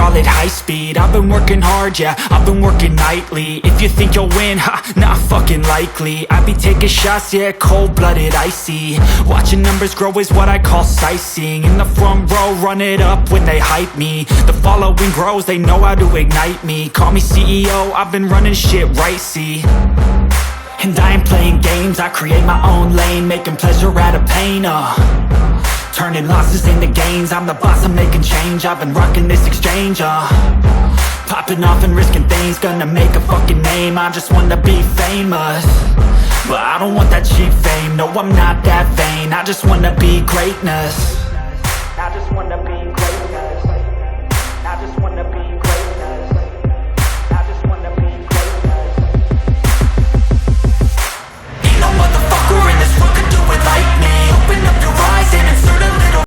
call it high speed. I've been working hard, yeah, I've been working nightly. If you think you'll win, ha, not fucking likely. I be taking shots, yeah, cold-blooded, icy. Watching numbers grow is what I call sightseeing. In the front row, run it up when they hype me. The following grows, they know how to ignite me. Call me CEO, I've been running shit right, see. And I ain't playing games, I create my own lane, making pleasure out of pain, turning losses into gains. I'm the boss, I'm making change. I've been rocking this exchange, popping off and risking things. Gonna make a fucking name, I just wanna be famous. But I don't want that cheap fame, no I'm not that vain. I just wanna be greatness.